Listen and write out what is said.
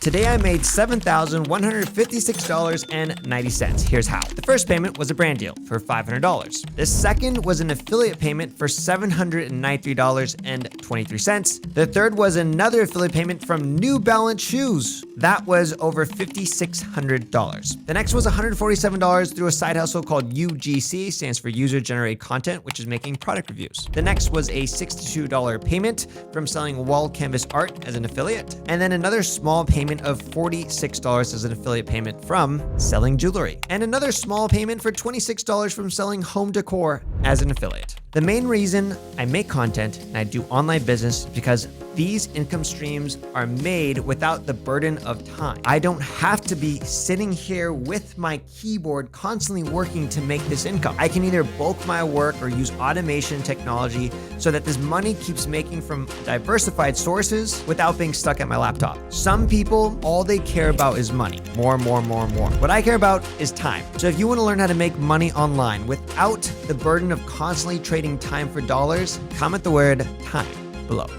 Today I made $7,156.90. Here's how. The first payment was a brand deal for $500. The second was an affiliate payment for $793.23. The third was another affiliate payment from New Balance shoes. That was over $5,600. The next was $147 through a side hustle called UGC, stands for User Generated Content, which is making product reviews. The next was a $62 payment from selling wall canvas art as an affiliate. And then another small payment of $46 as an affiliate payment from selling jewelry. And another small payment for $26 from selling home decor as an affiliate. The main reason I make content and I do online business is because these income streams are made without the burden of time. I don't have to be sitting here with my keyboard constantly working to make this income. I can either bulk my work or use automation technology so that this money keeps making from diversified sources without being stuck at my laptop. Some people, all they care about is money. More. What I care about is time. So if you want to learn how to make money online without the burden of constantly trading time for dollars, comment the word time below.